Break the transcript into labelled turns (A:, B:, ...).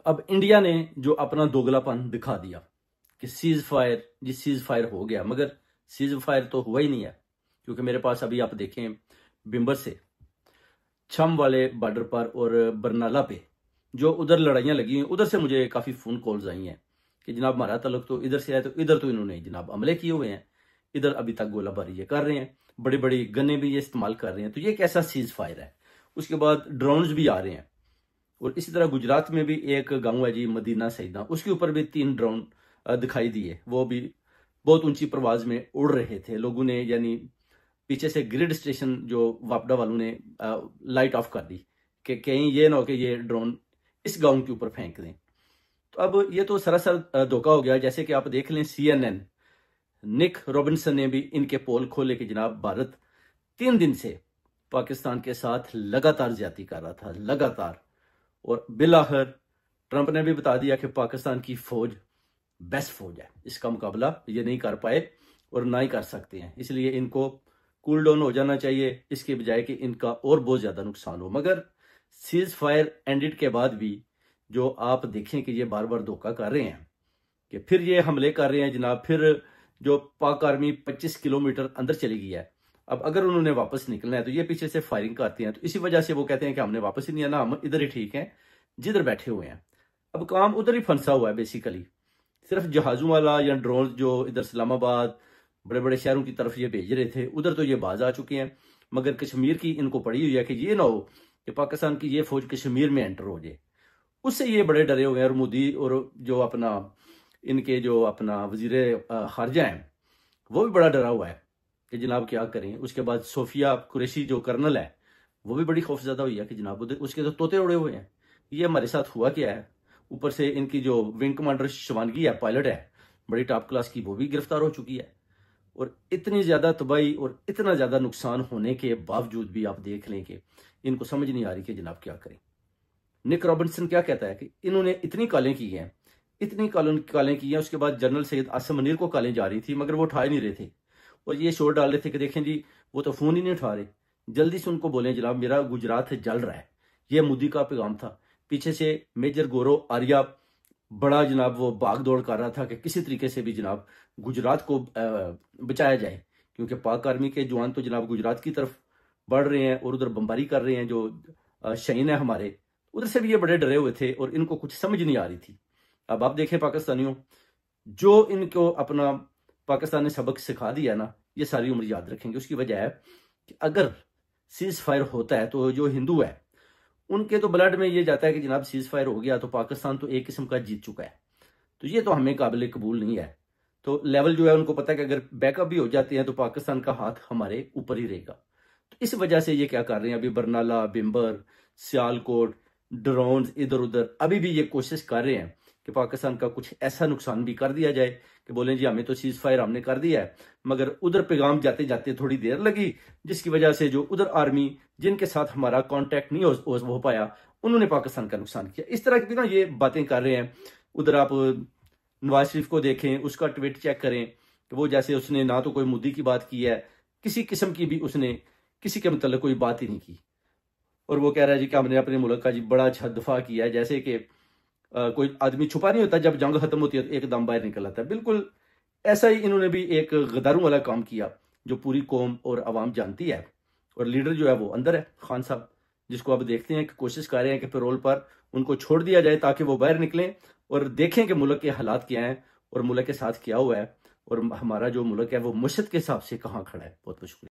A: अब इंडिया ने जो अपना दोगलापन दिखा दिया कि सीज फायर हो गया, मगर सीज फायर तो हुआ ही नहीं है। क्योंकि मेरे पास अभी आप देखें, बिम्बर से छम वाले बॉर्डर पर और बरनाला पे जो उधर लड़ाइयां लगी हैं, उधर से मुझे काफ़ी फ़ोन कॉल्स आई हैं कि जनाब हमारा तल्लुक तो इधर से है, तो इधर तो इन्होंने जनाब हमले किए हुए हैं, इधर अभी तक गोलाबारी ये कर रहे हैं, बड़ी बड़ी गन्ने भी ये इस्तेमाल कर रहे हैं, तो ये कैसा सीज फायर है। उसके बाद ड्रोन्स भी आ रहे हैं। और इसी तरह गुजरात में भी एक गांव है जी मदीना सईदा, उसके ऊपर भी 3 ड्रोन दिखाई दिए, वो भी बहुत ऊंची परवाज में उड़ रहे थे। लोगों ने यानी पीछे से ग्रिड स्टेशन जो वापडा वालों ने लाइट ऑफ कर दी कि कहीं ये ना हो कि ये ड्रोन इस गांव के ऊपर फेंक दें। तो अब ये तो सरासर धोखा हो गया। जैसे कि आप देख लें, CNN निक रॉबिन्सन ने भी इनके पोल खोले कि जनाब भारत 3 दिन से पाकिस्तान के साथ लगातार ज्यादती कर रहा था, लगातार। और बिलाखिर ट्रंप ने भी बता दिया कि पाकिस्तान की फौज बेस्ट फौज है, इसका मुकाबला ये नहीं कर पाए और ना ही कर सकते हैं, इसलिए इनको कूल डाउन हो जाना चाहिए, इसके बजाय कि इनका और बहुत ज्यादा नुकसान हो। मगर सीज फायर एंडेड के बाद भी जो आप देखें कि ये बार बार धोखा कर रहे हैं कि फिर ये हमले कर रहे हैं जनाब। फिर जो पाक आर्मी 25 किलोमीटर अंदर चली गई है, अब अगर उन्होंने वापस निकलना है तो ये पीछे से फायरिंग करती हैं, तो इसी वजह से वो कहते हैं कि हमने वापस ही नहीं आना, हम इधर ही ठीक हैं जिधर बैठे हुए हैं। अब काम उधर ही फंसा हुआ है बेसिकली। सिर्फ जहाजों वाला या ड्रोन जो इधर इस्लामाबाद बड़े बड़े शहरों की तरफ ये भेज रहे थे, उधर तो ये बाज आ चुके हैं। मगर कश्मीर की इनको पड़ी हुई है कि ये ना हो कि पाकिस्तान की ये फौज कश्मीर में एंटर हो जाए, उससे ये बड़े डरे हुए हैं। और मोदी और जो अपना इनके जो अपना वजीर खारजा हैं, वो भी बड़ा डरा हुआ है कि जनाब क्या करें। उसके बाद सोफिया कुरैशी जो कर्नल है, वो भी बड़ी खौफजदा हुई है कि जनाब उधर उसके तो तोते उड़े हुए हैं, ये हमारे साथ हुआ क्या है। ऊपर से इनकी जो विंग कमांडर शिवानगी है, पायलट है बड़ी टॉप क्लास की, वो भी गिरफ्तार हो चुकी है। और इतनी ज्यादा तबाही और इतना ज्यादा नुकसान होने के बावजूद भी आप देख लें कि इनको समझ नहीं आ रही कि जनाब क्या करें। निक रॉबिन्सन क्या कहता है कि इन्होंने इतनी कालें की हैं, इतनी कालें की हैं। उसके बाद जनरल सैयद आसम मुनीर को कालें जा रही थी, मगर वो उठा ही नहीं रहे थे। और ये शोर डाल रहे थे कि देखें जी वो तो फोन ही नहीं उठा रहे, जल्दी से उनको बोलें जनाब मेरा गुजरात जल रहा है। ये मोदी का पैगाम था। पीछे से मेजर गौरव आर्या बड़ा जनाब वो भाग दौड़ कर रहा था कि किसी तरीके से भी जनाब गुजरात को बचाया जाए, क्योंकि पाक आर्मी के जवान तो जनाब गुजरात की तरफ बढ़ रहे हैं और उधर बमबारी कर रहे हैं जो शहीन है हमारे। उधर से भी ये बड़े डरे हुए थे और इनको कुछ समझ नहीं आ रही थी। अब आप देखें पाकिस्तानियों, जो इनको अपना पाकिस्तान ने सबक सिखा दिया ना, ये सारी उम्र याद रखेंगे। उसकी वजह है कि अगर सीज फायर होता है तो जो हिंदू है उनके तो ब्लड में ये जाता है कि जनाब सीज फायर हो गया तो पाकिस्तान तो एक किस्म का जीत चुका है, तो ये तो हमें काबिल कबूल नहीं है। तो लेवल जो है उनको पता है कि अगर बैकअप भी हो जाते हैं तो पाकिस्तान का हाथ हमारे ऊपर ही रहेगा। तो इस वजह से ये क्या कर रहे हैं, अभी बरनाला, बिम्बर, सियालकोट, ड्रोन इधर उधर अभी भी ये कोशिश कर रहे हैं कि पाकिस्तान का कुछ ऐसा नुकसान भी कर दिया जाए कि बोलें जी हमें तो सीज फायर हमने कर दिया है, मगर उधर पैगाम जाते जाते थोड़ी देर लगी, जिसकी वजह से जो उधर आर्मी जिनके साथ हमारा कांटेक्ट नहीं हो पाया, उन्होंने पाकिस्तान का नुकसान किया। इस तरह की ना ये बातें कर रहे हैं। उधर आप नवाज शरीफ को देखें, उसका ट्वीट चेक करें कि वो जैसे उसने ना तो कोई मोदी की बात की है, किसी किस्म की भी उसने किसी के मतलब कोई बात ही नहीं की। और वो कह रहा है जी कि हमने अपने मुल्क का जी बड़ा अच्छा दफा किया है, जैसे कि कोई आदमी छुपा नहीं होता, जब जंग खत्म होती है तो एकदम बाहर निकल आता है। बिल्कुल ऐसा ही इन्होंने भी एक गद्दारों वाला काम किया जो पूरी कौम और आवाम जानती है। और लीडर जो है वो अंदर है, खान साहब, जिसको अब देखते हैं कि कोशिश कर रहे हैं कि पैरोल पर उनको छोड़ दिया जाए ताकि वो बाहर निकलें और देखें कि मुल्क के हालात क्या हैं और मुल्क के साथ क्या हुआ है और हमारा जो मुल्क है वो मुश्किल के हिसाब से कहाँ खड़ा है। बहुत बहुत शुक्रिया।